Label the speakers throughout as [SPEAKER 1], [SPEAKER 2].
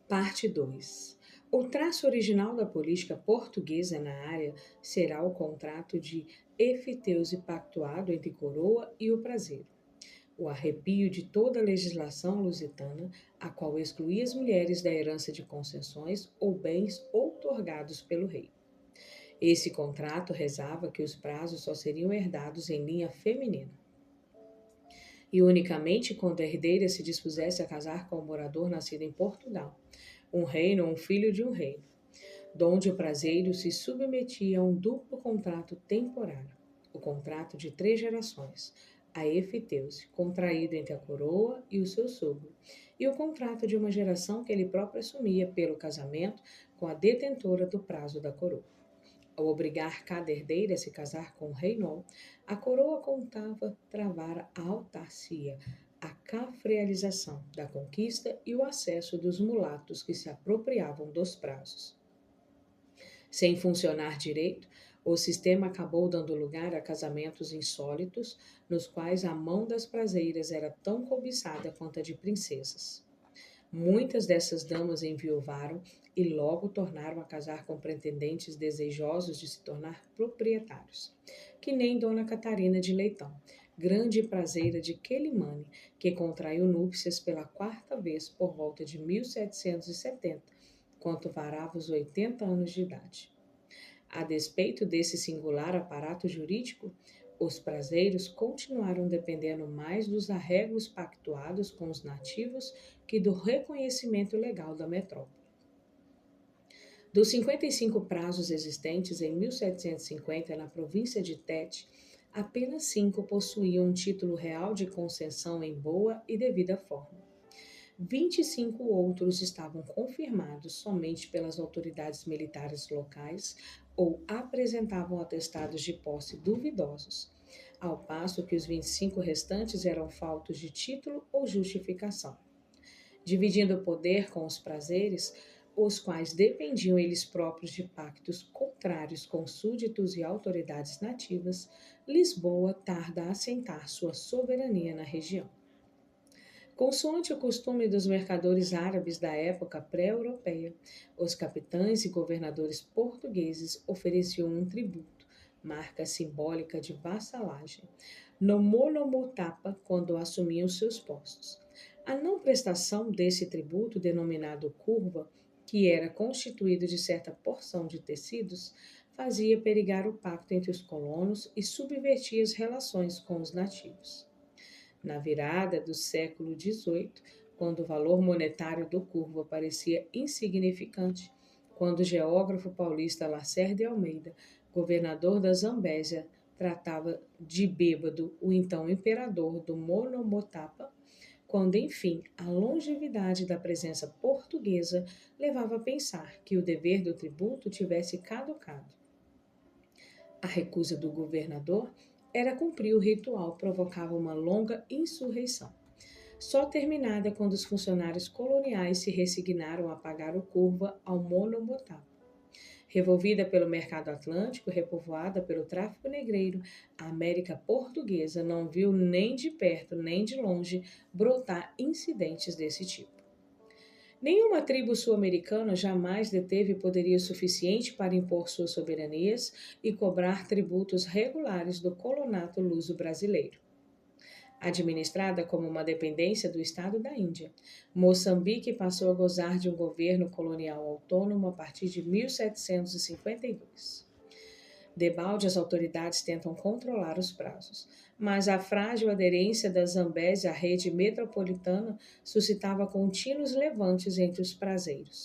[SPEAKER 1] Parte 2. O traço original da política portuguesa na área será o contrato de efeteuse pactuado entre coroa e o prazeiro. O arrepio de toda a legislação lusitana, a qual excluía as mulheres da herança de concessões ou bens outorgados pelo rei. Esse contrato rezava que os prazos só seriam herdados em linha feminina, e unicamente quando a herdeira se dispusesse a casar com um morador nascido em Portugal, um reino ou um filho de um reino, donde o prazeiro se submetia a um duplo contrato temporário, o contrato de 3 gerações, a efeteuse, contraído entre a coroa e o seu sogro, e o contrato de uma geração que ele próprio assumia pelo casamento com a detentora do prazo da coroa. Ao obrigar cada herdeira a se casar com o rei Nom, a coroa contava travar a autarcia, a cafrealização da conquista e o acesso dos mulatos que se apropriavam dos prazos. Sem funcionar direito, o sistema acabou dando lugar a casamentos insólitos, nos quais a mão das prazeiras era tão cobiçada quanto a de princesas. Muitas dessas damas enviuvaram e logo tornaram a casar com pretendentes desejosos de se tornar proprietários, que nem Dona Catarina de Leitão, grande prazeira de Quelimane, que contraiu núpcias pela 4ª vez por volta de 1770, quando varava os 80 anos de idade. A despeito desse singular aparato jurídico, os prazeiros continuaram dependendo mais dos arreglos pactuados com os nativos que do reconhecimento legal da metrópole. Dos 55 prazos existentes em 1750 na província de Tete, apenas 5 possuíam um título real de concessão em boa e devida forma. 25 outros estavam confirmados somente pelas autoridades militares locais ou apresentavam atestados de posse duvidosos, ao passo que os 25 restantes eram faltos de título ou justificação. Dividindo o poder com os prazeres, os quais dependiam eles próprios de pactos contrários com súditos e autoridades nativas, Lisboa tarda a assentar sua soberania na região. Consoante o costume dos mercadores árabes da época pré-europeia, os capitães e governadores portugueses ofereciam um tributo, marca simbólica de vassalagem, no monomotapa quando assumiam seus postos. A não prestação desse tributo, denominado curva, que era constituído de certa porção de tecidos, fazia perigar o pacto entre os colonos e subvertia as relações com os nativos. Na virada do século XVIII, quando o valor monetário do curvo parecia insignificante, quando o geógrafo paulista Lacerda de Almeida, governador da Zambésia, tratava de bêbado o então imperador do Monomotapa, quando, enfim, a longevidade da presença portuguesa levava a pensar que o dever do tributo tivesse caducado. A recusa do governador era cumprir o ritual provocava uma longa insurreição, só terminada quando os funcionários coloniais se resignaram a pagar o curva ao monomotapa. Revolvida pelo mercado atlântico, repovoada pelo tráfico negreiro, a América portuguesa não viu nem de perto nem de longe brotar incidentes desse tipo. Nenhuma tribo sul-americana jamais deteve poderio suficiente para impor suas soberanias e cobrar tributos regulares do colonato luso-brasileiro. Administrada como uma dependência do Estado da Índia, Moçambique passou a gozar de um governo colonial autônomo a partir de 1752. Debalde, as autoridades tentam controlar os prazos, mas a frágil aderência da Zambésia à rede metropolitana suscitava contínuos levantes entre os prazeiros.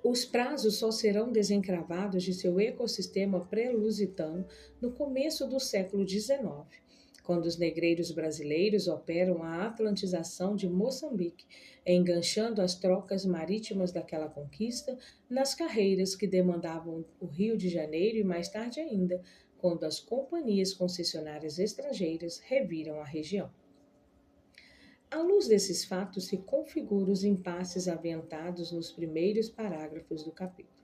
[SPEAKER 1] Os prazos só serão desencravados de seu ecossistema pré-lusitano no começo do século XIX, quando os negreiros brasileiros operam a atlantização de Moçambique, enganchando as trocas marítimas daquela conquista nas carreiras que demandavam o Rio de Janeiro e mais tarde ainda, quando as companhias concessionárias estrangeiras reviram a região. À luz desses fatos se configuram os impasses aventados nos primeiros parágrafos do capítulo.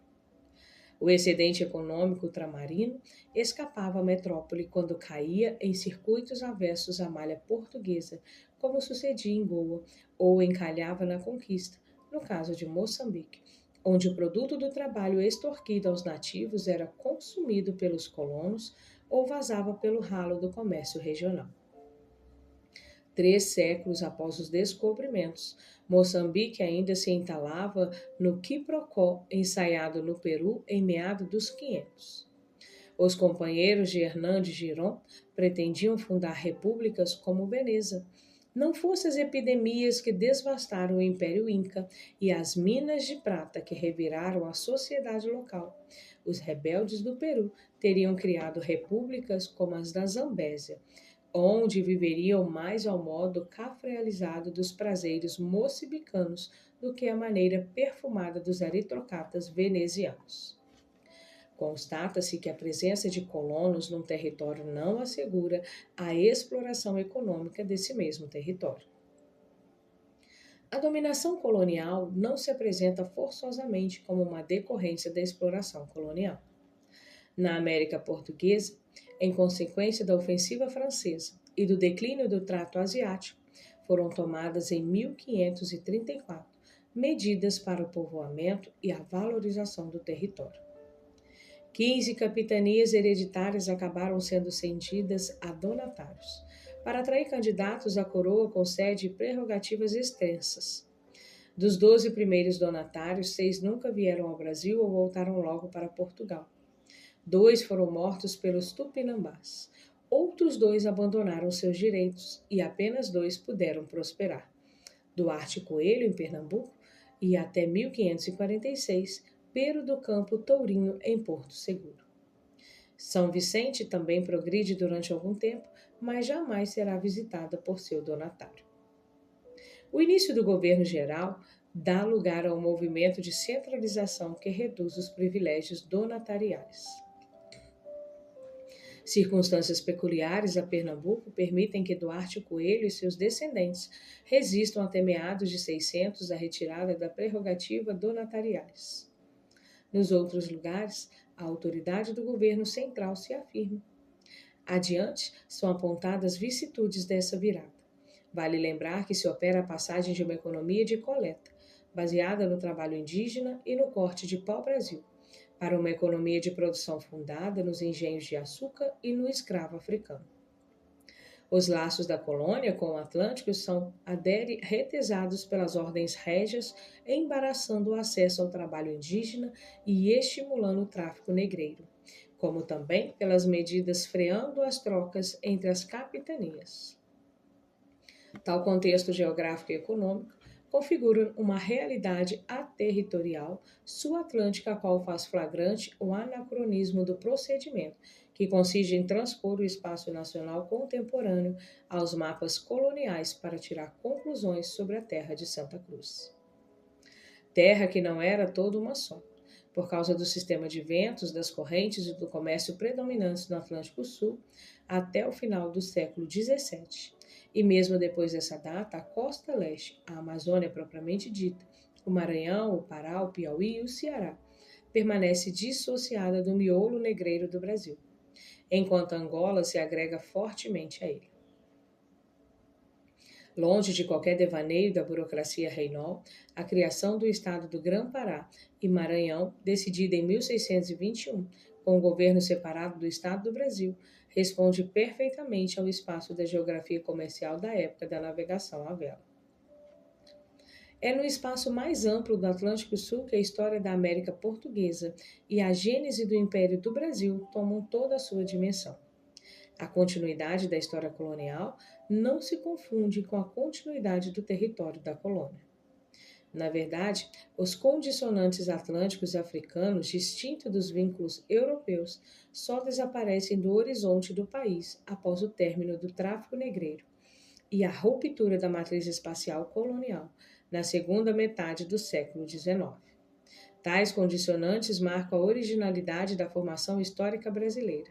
[SPEAKER 1] O excedente econômico ultramarino escapava à metrópole quando caía em circuitos avessos à malha portuguesa, como sucedia em Goa, ou encalhava na conquista, no caso de Moçambique, onde o produto do trabalho extorquido aos nativos era consumido pelos colonos ou vazava pelo ralo do comércio regional. 3 séculos após os descobrimentos, Moçambique ainda se entalava no quiprocó ensaiado no Peru em meados dos 500. Os companheiros de Hernán de Girón pretendiam fundar repúblicas como Veneza. Não fossem as epidemias que devastaram o Império Inca e as minas de prata que reviraram a sociedade local. Os rebeldes do Peru teriam criado repúblicas como as da Zambésia, onde viveriam mais ao modo cafrealizado dos prazeres moçambicanos do que a maneira perfumada dos aristocratas venezianos. Constata-se que a presença de colonos num território não assegura a exploração econômica desse mesmo território. A dominação colonial não se apresenta forçosamente como uma decorrência da exploração colonial. Na América Portuguesa, em consequência da ofensiva francesa e do declínio do trato asiático, foram tomadas em 1534 medidas para o povoamento e a valorização do território. 15 capitanias hereditárias acabaram sendo cedidas a donatários, para atrair candidatos à coroa com sede e prerrogativas extensas. Dos 12 primeiros donatários, 6 nunca vieram ao Brasil ou voltaram logo para Portugal. 2 foram mortos pelos tupinambás. Outros 2 abandonaram seus direitos e apenas 2 puderam prosperar. Duarte Coelho, em Pernambuco, e até 1546, Pero do Campo Tourinho, em Porto Seguro. São Vicente também progride durante algum tempo, mas jamais será visitada por seu donatário. O início do governo geral dá lugar a um movimento de centralização que reduz os privilégios donatariais. Circunstâncias peculiares a Pernambuco permitem que Duarte Coelho e seus descendentes resistam até meados de 600 à retirada da prerrogativa donatariais. Nos outros lugares, a autoridade do governo central se afirma. Adiante, são apontadas vicissitudes dessa virada. Vale lembrar que se opera a passagem de uma economia de coleta, baseada no trabalho indígena e no corte de pau-brasil, para uma economia de produção fundada nos engenhos de açúcar e no escravo africano. Os laços da colônia com o Atlântico são retesados pelas ordens régias, embaraçando o acesso ao trabalho indígena e estimulando o tráfico negreiro, como também pelas medidas freando as trocas entre as capitanias. Tal contexto geográfico e econômico configura uma realidade aterritorial sul-atlântica a qual faz flagrante o anacronismo do procedimento, que consiste em transpor o espaço nacional contemporâneo aos mapas coloniais para tirar conclusões sobre a terra de Santa Cruz. Terra que não era toda uma só, por causa do sistema de ventos, das correntes e do comércio predominantes no Atlântico Sul, até o final do século XVII. E mesmo depois dessa data, a costa leste, a Amazônia propriamente dita, o Maranhão, o Pará, o Piauí e o Ceará, permanece dissociada do miolo negreiro do Brasil, enquanto Angola se agrega fortemente a ele. Longe de qualquer devaneio da burocracia reinol, a criação do estado do Grã-Pará e Maranhão, decidida em 1621, com o governo separado do Estado do Brasil, responde perfeitamente ao espaço da geografia comercial da época da navegação à vela. É no espaço mais amplo do Atlântico Sul que a história da América Portuguesa e a gênese do Império do Brasil tomam toda a sua dimensão. A continuidade da história colonial não se confunde com a continuidade do território da colônia. Na verdade, os condicionantes atlânticos e africanos, distintos dos vínculos europeus, só desaparecem do horizonte do país após o término do tráfico negreiro e a ruptura da matriz espacial colonial na segunda metade do século XIX. Tais condicionantes marcam a originalidade da formação histórica brasileira.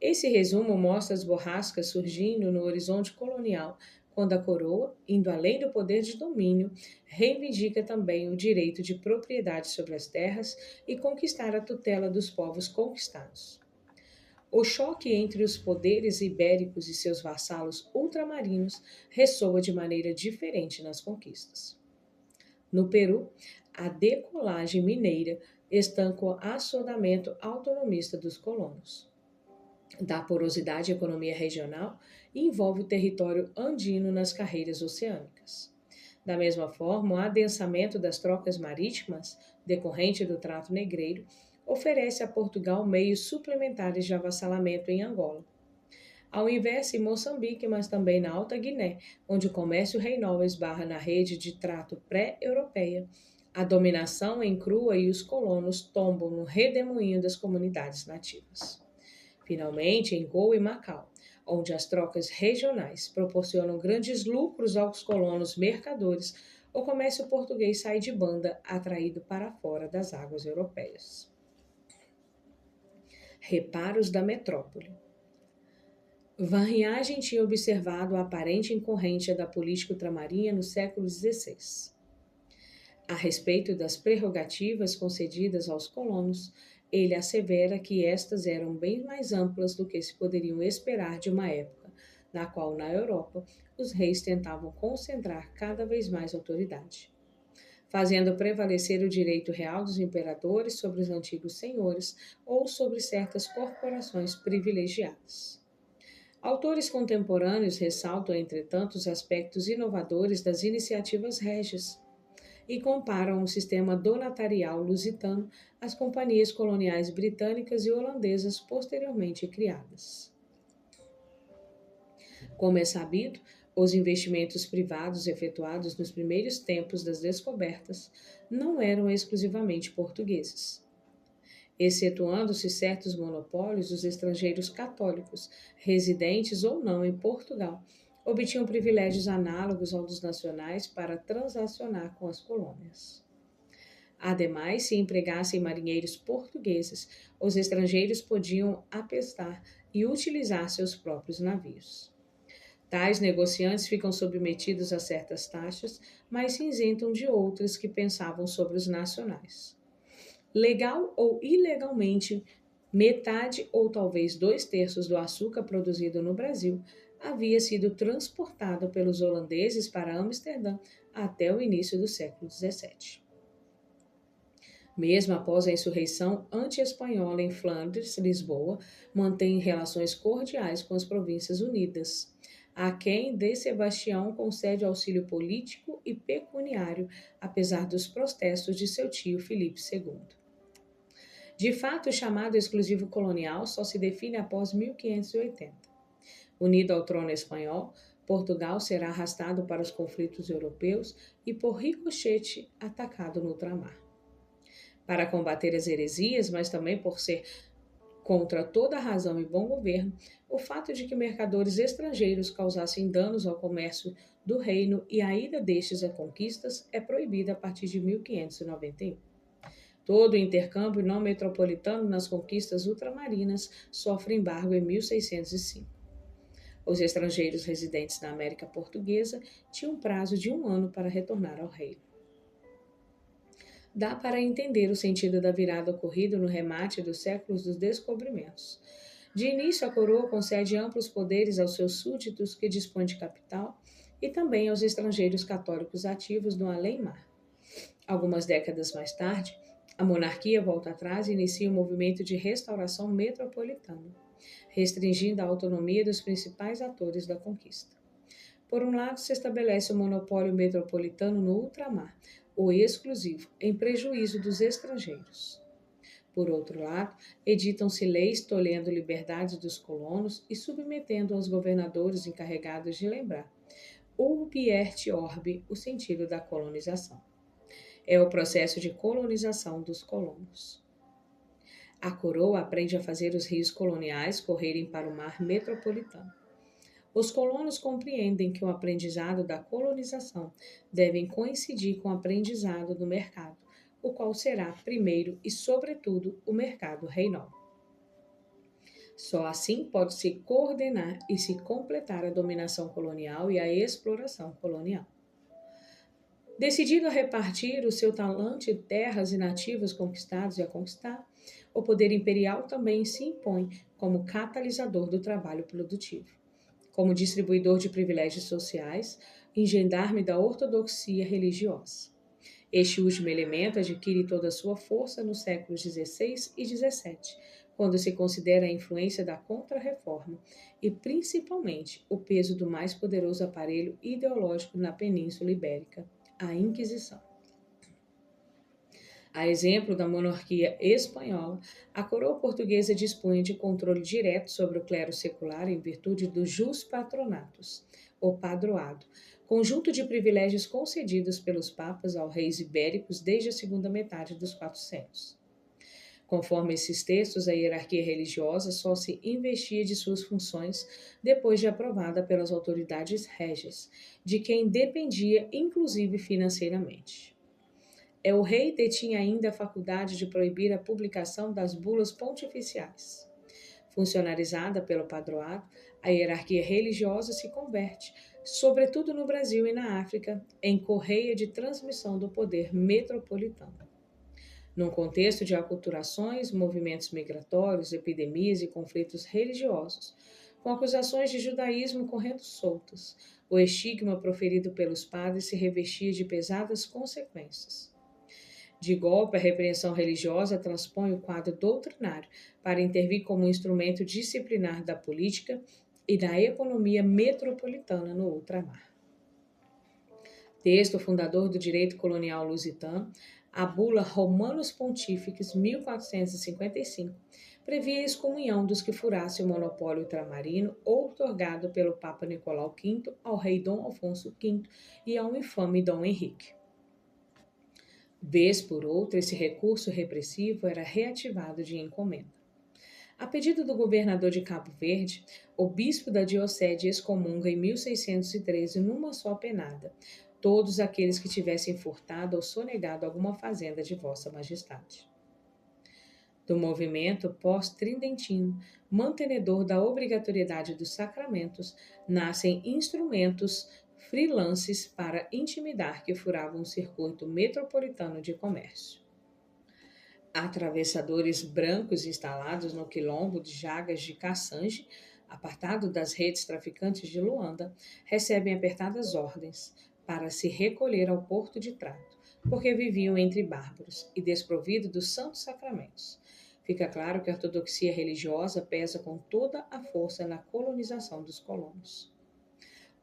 [SPEAKER 1] Esse resumo mostra as borrascas surgindo no horizonte colonial, quando a coroa, indo além do poder de domínio, reivindica também o direito de propriedade sobre as terras e conquistar a tutela dos povos conquistados. O choque entre os poderes ibéricos e seus vassalos ultramarinos ressoa de maneira diferente nas conquistas. No Peru, a decolagem mineira estanca o assodamento autonomista dos colonos. Da porosidade à economia regional e envolve o território andino nas carreiras oceânicas. Da mesma forma, o adensamento das trocas marítimas, decorrente do trato negreiro, oferece a Portugal meios suplementares de avassalamento em Angola. Ao invés, em Moçambique, mas também na Alta Guiné, onde o comércio reinou esbarra na rede de trato pré-europeia, a dominação encrua e os colonos tombam no redemoinho das comunidades nativas. Finalmente, em Goa e Macau, onde as trocas regionais proporcionam grandes lucros aos colonos mercadores, o comércio português sai de banda, atraído para fora das águas europeias. Reparos da metrópole. Van Riagem tinha observado a aparente incorrência da política ultramarinha no século XVI. A respeito das prerrogativas concedidas aos colonos, ele assevera que estas eram bem mais amplas do que se poderiam esperar de uma época, na qual, na Europa, os reis tentavam concentrar cada vez mais autoridade, fazendo prevalecer o direito real dos imperadores sobre os antigos senhores ou sobre certas corporações privilegiadas. Autores contemporâneos ressaltam, entretanto, os aspectos inovadores das iniciativas régias e comparam o sistema donatarial lusitano às companhias coloniais britânicas e holandesas posteriormente criadas. Como é sabido, os investimentos privados efetuados nos primeiros tempos das descobertas não eram exclusivamente portugueses. Excetuando-se certos monopólios, os estrangeiros católicos, residentes ou não em Portugal, obtinham privilégios análogos aos dos nacionais para transacionar com as colônias. Ademais, se empregassem marinheiros portugueses, os estrangeiros podiam apestar e utilizar seus próprios navios. Tais negociantes ficam submetidos a certas taxas, mas se isentam de outras que pensavam sobre os nacionais. Legal ou ilegalmente, metade ou talvez 2/3 do açúcar produzido no Brasil havia sido transportado pelos holandeses para Amsterdã até o início do século XVII. Mesmo após a insurreição anti-espanhola em Flandres, Lisboa mantém relações cordiais com as Províncias Unidas, a quem de Sebastião concede auxílio político e pecuniário, apesar dos protestos de seu tio Filipe II. De fato, o chamado exclusivo colonial só se define após 1580. Unido ao trono espanhol, Portugal será arrastado para os conflitos europeus e, por ricochete, atacado no ultramar. Para combater as heresias, mas também por ser contra toda a razão e bom governo, o fato de que mercadores estrangeiros causassem danos ao comércio do reino e a ida destes a conquistas é proibida a partir de 1591. Todo o intercâmbio não metropolitano nas conquistas ultramarinas sofre embargo em 1605. Os estrangeiros residentes na América Portuguesa tinham um prazo de 1 ano para retornar ao reino. Dá para entender o sentido da virada ocorrida no remate dos séculos dos descobrimentos. De início, a coroa concede amplos poderes aos seus súditos que dispõem de capital e também aos estrangeiros católicos ativos no além-mar. Algumas décadas mais tarde, a monarquia volta atrás e inicia um movimento de restauração metropolitana, restringindo a autonomia dos principais atores da conquista. Por um lado, se estabelece o monopólio metropolitano no ultramar, o exclusivo, em prejuízo dos estrangeiros. Por outro lado, editam-se leis tolhendo liberdades dos colonos e submetendo aos governadores encarregados de lembrar, urbi et orbi, o sentido da colonização. É o processo de colonização dos colonos. A coroa aprende a fazer os rios coloniais correrem para o mar metropolitano. Os colonos compreendem que o aprendizado da colonização deve coincidir com o aprendizado do mercado, o qual será, primeiro e sobretudo, o mercado reinal. Só assim pode-se coordenar e se completar a dominação colonial e a exploração colonial. Decidido a repartir o seu talante de terras e nativos conquistados e a conquistar, o poder imperial também se impõe como catalisador do trabalho produtivo, como distribuidor de privilégios sociais e gendarme da ortodoxia religiosa. Este último elemento adquire toda a sua força nos séculos XVI e XVII, quando se considera a influência da Contra-Reforma e, principalmente, o peso do mais poderoso aparelho ideológico na Península Ibérica, a Inquisição. A exemplo da monarquia espanhola, a coroa portuguesa dispunha de controle direto sobre o clero secular em virtude do jus patronatus, ou padroado, conjunto de privilégios concedidos pelos papas aos reis ibéricos desde a segunda metade dos 400. Conforme esses textos, a hierarquia religiosa só se investia de suas funções depois de aprovada pelas autoridades régias, de quem dependia inclusive financeiramente. O rei detinha ainda a faculdade de proibir a publicação das bulas pontificiais. Funcionarizada pelo padroado, a hierarquia religiosa se converte, sobretudo no Brasil e na África, em correia de transmissão do poder metropolitano. Num contexto de aculturações, movimentos migratórios, epidemias e conflitos religiosos, com acusações de judaísmo correndo soltas, o estigma proferido pelos padres se revestia de pesadas consequências. De golpe, a repreensão religiosa transpõe o quadro doutrinário para intervir como instrumento disciplinar da política e da economia metropolitana no ultramar. Texto fundador do direito colonial lusitano, a bula Romanus Pontifices 1455 previa a excomunhão dos que furassem o monopólio ultramarino outorgado pelo Papa Nicolau V ao rei Dom Afonso V e ao infame Dom Henrique. Vez por outra, esse recurso repressivo era reativado de encomenda. A pedido do governador de Cabo Verde, o bispo da diocese excomunga em 1613 numa só penada todos aqueles que tivessem furtado ou sonegado alguma fazenda de Vossa Majestade. Do movimento pós-tridentino, mantenedor da obrigatoriedade dos sacramentos, nascem instrumentos freelances para intimidar que furavam o circuito metropolitano de comércio. Atravessadores brancos instalados no quilombo de Jagas de Cassange, apartado das redes traficantes de Luanda, recebem apertadas ordens para se recolher ao porto de Trato, porque viviam entre bárbaros e desprovidos dos santos sacramentos. Fica claro que a ortodoxia religiosa pesa com toda a força na colonização dos colonos.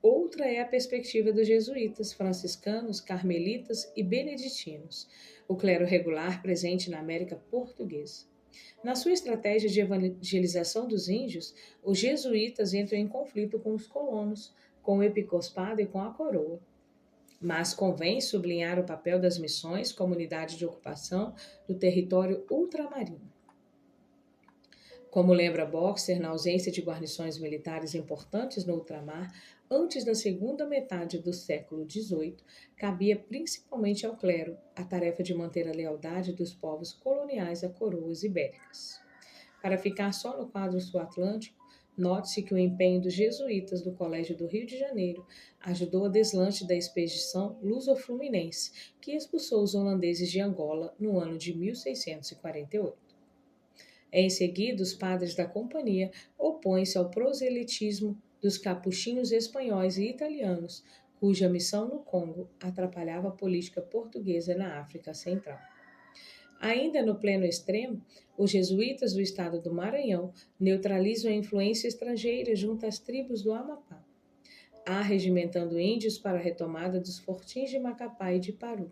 [SPEAKER 1] Outra é a perspectiva dos jesuítas, franciscanos, carmelitas e beneditinos, o clero regular presente na América Portuguesa. Na sua estratégia de evangelização dos índios, os jesuítas entram em conflito com os colonos, com o episcopado e com a coroa. Mas convém sublinhar o papel das missões, comunidade de ocupação do território ultramarino. Como lembra Boxer, na ausência de guarnições militares importantes no ultramar, antes da segunda metade do século XVIII, cabia principalmente ao clero a tarefa de manter a lealdade dos povos coloniais a coroas ibéricas. Para ficar só no quadro sul-atlântico, note-se que o empenho dos jesuítas do Colégio do Rio de Janeiro ajudou a deslanche da expedição luso-fluminense, que expulsou os holandeses de Angola no ano de 1648. Em seguida, os padres da companhia opõem-se ao proselitismo dos capuchinhos espanhóis e italianos, cuja missão no Congo atrapalhava a política portuguesa na África Central. Ainda no pleno extremo, os jesuítas do estado do Maranhão neutralizam a influência estrangeira junto às tribos do Amapá, arregimentando índios para a retomada dos fortins de Macapá e de Paru,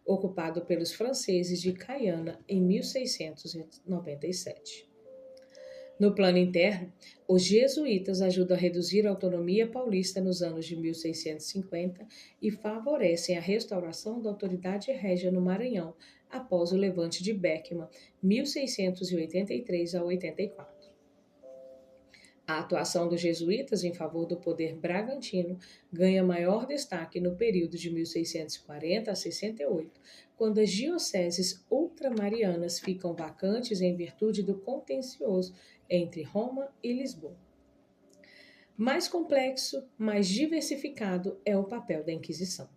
[SPEAKER 1] ocupado pelos franceses de Caiana em 1697. No plano interno, os jesuítas ajudam a reduzir a autonomia paulista nos anos de 1650 e favorecem a restauração da autoridade régia no Maranhão após o levante de Beckman, 1683 a 84. A atuação dos jesuítas em favor do poder bragantino ganha maior destaque no período de 1640 a 68, quando as dioceses ultramarianas ficam vacantes em virtude do contencioso entre Roma e Lisboa. Mais complexo, mais diversificado é o papel da Inquisição.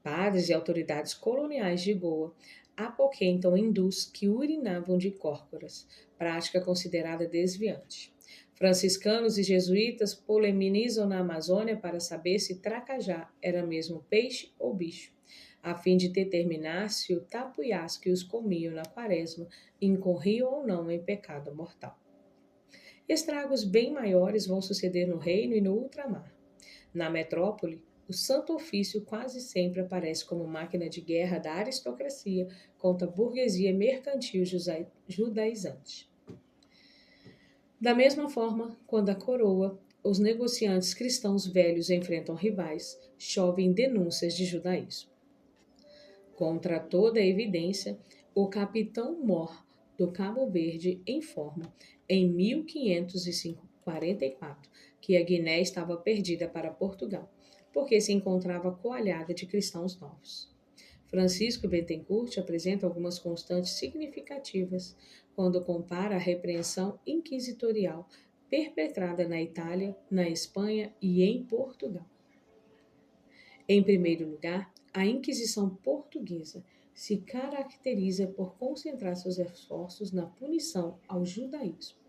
[SPEAKER 1] Padres e autoridades coloniais de Goa apoquentam hindus que urinavam de córcoras, prática considerada desviante. Franciscanos e jesuítas polemizam na Amazônia para saber se tracajá era mesmo peixe ou bicho. a fim de determinar se o tapuiás que os comiam na quaresma incorriam ou não em pecado mortal. Estragos bem maiores vão suceder no reino e no ultramar. Na metrópole, o Santo Ofício quase sempre aparece como máquina de guerra da aristocracia contra a burguesia mercantil judaizante. Da mesma forma, quando a coroa, os negociantes cristãos velhos enfrentam rivais, chovem denúncias de judaísmo. Contra toda a evidência, o capitão Mor do Cabo Verde informa, em 1544, que a Guiné estava perdida para Portugal, porque se encontrava coalhada de cristãos novos. Francisco Bettencourt apresenta algumas constantes significativas quando compara a repreensão inquisitorial perpetrada na Itália, na Espanha e em Portugal. Em primeiro lugar, a Inquisição portuguesa se caracteriza por concentrar seus esforços na punição ao judaísmo.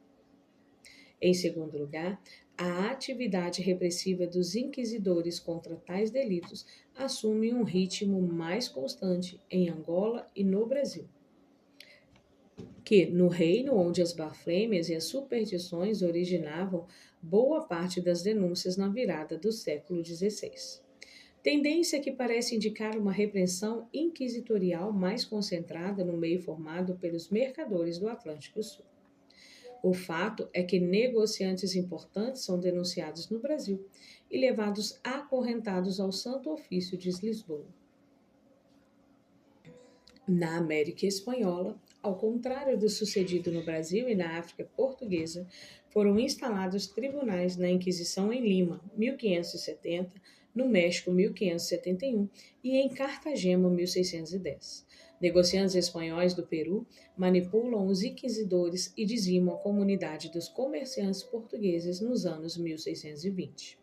[SPEAKER 1] Em segundo lugar, a atividade repressiva dos inquisidores contra tais delitos assume um ritmo mais constante em Angola e no Brasil, que no reino onde as blasfêmias e as superstições originavam boa parte das denúncias na virada do século XVI. Tendência que parece indicar uma repressão inquisitorial mais concentrada no meio formado pelos mercadores do Atlântico Sul. O fato é que negociantes importantes são denunciados no Brasil e levados acorrentados ao Santo Ofício de Lisboa. Na América Espanhola, ao contrário do sucedido no Brasil e na África Portuguesa, foram instalados tribunais na Inquisição em Lima, 1570, no México, 1571 e em Cartagena, 1610. Negociantes espanhóis do Peru manipulam os inquisidores e dizimam a comunidade dos comerciantes portugueses nos anos 1620.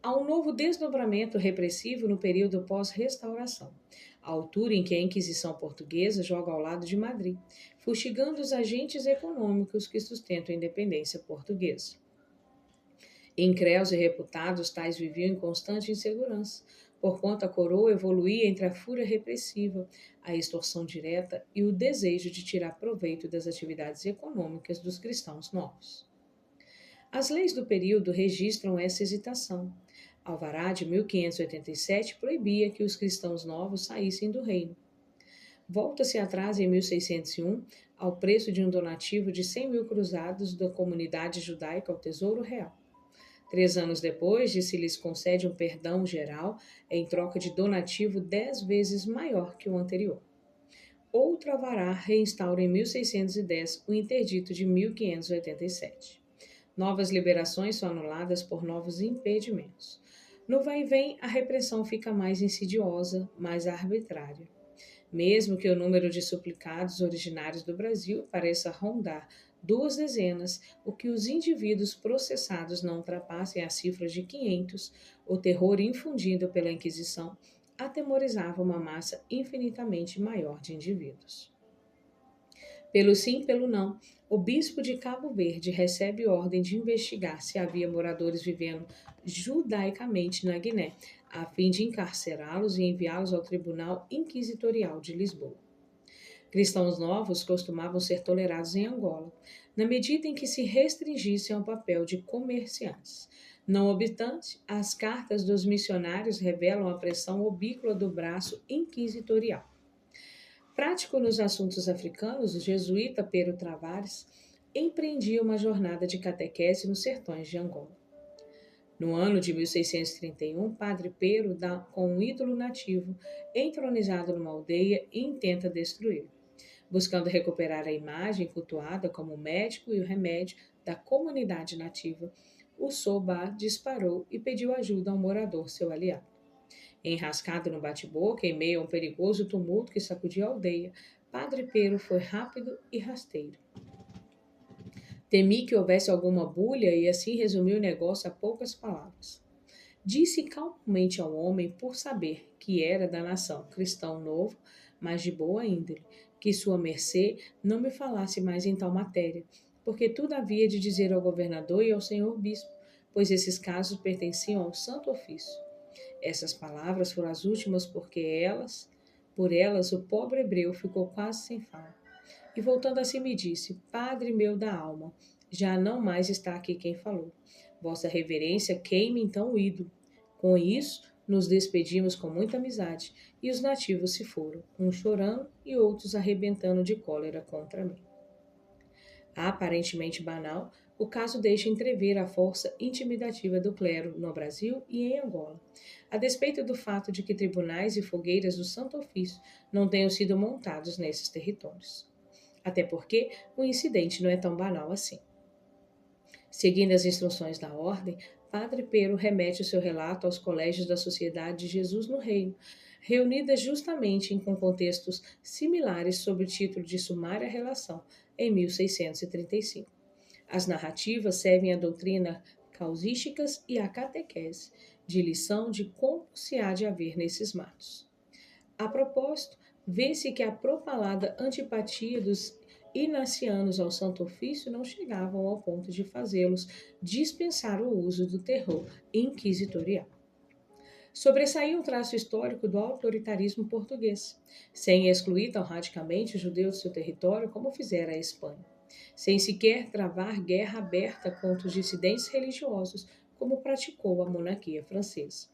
[SPEAKER 1] Há um novo desdobramento repressivo no período pós-restauração, a altura em que a Inquisição portuguesa joga ao lado de Madrid, fustigando os agentes econômicos que sustentam a independência portuguesa. Incréus e reputados, tais viviam em constante insegurança, porquanto a coroa evoluía entre a fúria repressiva, a extorsão direta e o desejo de tirar proveito das atividades econômicas dos cristãos novos. As leis do período registram essa hesitação. Alvará de 1587 proibia que os cristãos novos saíssem do reino. Volta-se atrás em 1601 ao preço de um donativo de 100.000 cruzados da comunidade judaica ao Tesouro Real. 3 anos depois, se lhes concede um perdão geral em troca de donativo 10 vezes maior que o anterior. Outro alvará reinstaura em 1610 o interdito de 1587. Novas liberações são anuladas por novos impedimentos. No vai-vem, a repressão fica mais insidiosa, mais arbitrária. Mesmo que o número de suplicados originários do Brasil pareça rondar 2 dezenas, o que os indivíduos processados não ultrapassem a cifra de 500, o terror infundido pela Inquisição atemorizava uma massa infinitamente maior de indivíduos. Pelo sim, pelo não, o bispo de Cabo Verde recebe ordem de investigar se havia moradores vivendo judaicamente na Guiné, a fim de encarcerá-los e enviá-los ao Tribunal Inquisitorial de Lisboa. Cristãos novos costumavam ser tolerados em Angola, na medida em que se restringissem ao papel de comerciantes. Não obstante, as cartas dos missionários revelam a pressão ubíqua do braço inquisitorial. Prático nos assuntos africanos, o jesuíta Pero Tavares empreendia uma jornada de catequese nos sertões de Angola. No ano de 1631, Padre Pero dá com um ídolo nativo entronizado numa aldeia e intenta destruí-lo. Buscando recuperar a imagem cultuada como o médico e o remédio da comunidade nativa, o Sobá disparou e pediu ajuda a um morador, seu aliado. Enrascado no bate-boca, em meio a um perigoso tumulto que sacudia a aldeia, Padre Pero foi rápido e rasteiro. Temi que houvesse alguma bulha e assim resumi o negócio a poucas palavras. Disse calmamente ao homem, por saber que era da nação, cristão novo, mas de boa índole, que sua mercê não me falasse mais em tal matéria, porque tudo havia de dizer ao governador e ao senhor bispo, pois esses casos pertenciam ao Santo Ofício. Essas palavras foram as últimas por elas, o pobre hebreu ficou quase sem fala. E voltando a si me disse: Padre meu da alma, já não mais está aqui quem falou. Vossa reverência queime então o ídolo. Com isso, nos despedimos com muita amizade, e os nativos se foram, uns chorando e outros arrebentando de cólera contra mim. Aparentemente banal, o caso deixa entrever a força intimidativa do clero no Brasil e em Angola, a despeito do fato de que tribunais e fogueiras do Santo Ofício não tenham sido montados nesses territórios. Até porque o incidente não é tão banal assim. Seguindo as instruções da ordem, Padre Pero remete o seu relato aos colégios da Sociedade de Jesus no Reino, reunidas justamente com contextos similares sob o título de Sumária Relação, em 1635. As narrativas servem à doutrina causísticas e à catequese, de lição de como se há de haver nesses matos. A propósito, vê-se que a propalada antipatia dos inacianos ao Santo Ofício não chegavam ao ponto de fazê-los dispensar o uso do terror inquisitorial. Sobressaía um traço histórico do autoritarismo português, sem excluir tão radicalmente os judeus do seu território como fizera a Espanha, sem sequer travar guerra aberta contra os dissidentes religiosos, como praticou a monarquia francesa.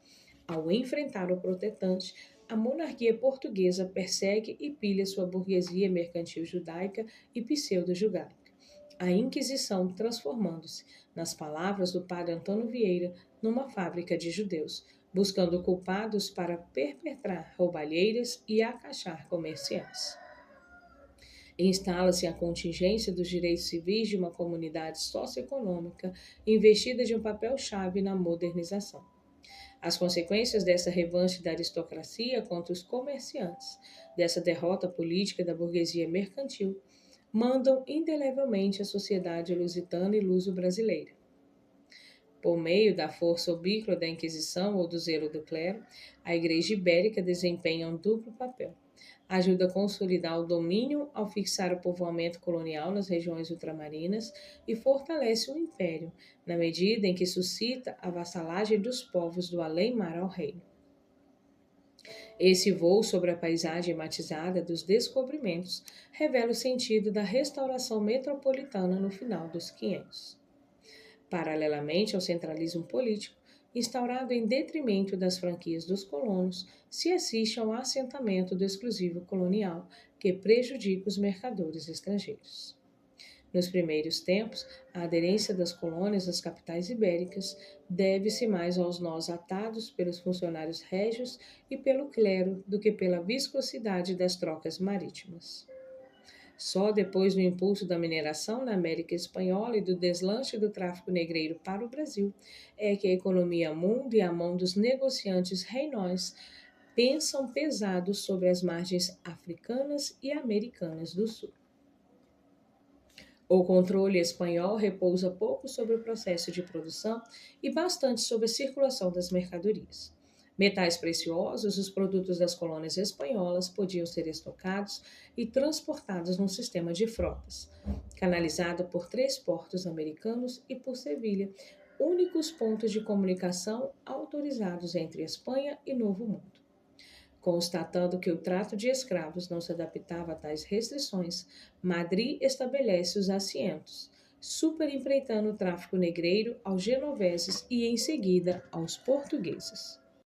[SPEAKER 1] Ao enfrentar o protestante, a monarquia portuguesa persegue e pilha sua burguesia mercantil judaica e pseudo-judaica. A Inquisição transformando-se, nas palavras do padre Antônio Vieira, numa fábrica de judeus, buscando culpados para perpetrar roubalheiras e acachar comerciantes. Instala-se a contingência dos direitos civis de uma comunidade socioeconômica investida de um papel-chave na modernização. As consequências dessa revanche da aristocracia contra os comerciantes, dessa derrota política da burguesia mercantil, mandam indelevelmente a sociedade lusitana e luso-brasileira. Por meio da força obíqua da Inquisição ou do zelo do clero, a Igreja Ibérica desempenha um duplo papel. Ajuda a consolidar o domínio ao fixar o povoamento colonial nas regiões ultramarinas e fortalece o império, na medida em que suscita a vassalagem dos povos do além-mar ao reino. Esse voo sobre a paisagem matizada dos descobrimentos revela o sentido da restauração metropolitana no final dos 500. Paralelamente ao centralismo político, instaurado em detrimento das franquias dos colonos, se assiste ao assentamento do exclusivo colonial, que prejudica os mercadores estrangeiros. Nos primeiros tempos, a aderência das colônias às capitais ibéricas deve-se mais aos nós atados pelos funcionários régios e pelo clero do que pela viscosidade das trocas marítimas. Só depois do impulso da mineração na América Espanhola e do deslanche do tráfico negreiro para o Brasil é que a economia mundo e a mão dos negociantes reinóis pensam pesado sobre as margens africanas e americanas do sul. O controle espanhol repousa pouco sobre o processo de produção e bastante sobre a circulação das mercadorias. Metais preciosos, os produtos das colônias espanholas podiam ser estocados e transportados num sistema de frotas, canalizado por 3 portos americanos e por Sevilha, únicos pontos de comunicação autorizados entre Espanha e Novo Mundo. Constatando que o trato de escravos não se adaptava a tais restrições, Madrid estabelece os assentos, superempreitando o tráfico negreiro aos genoveses e, em seguida, aos portugueses.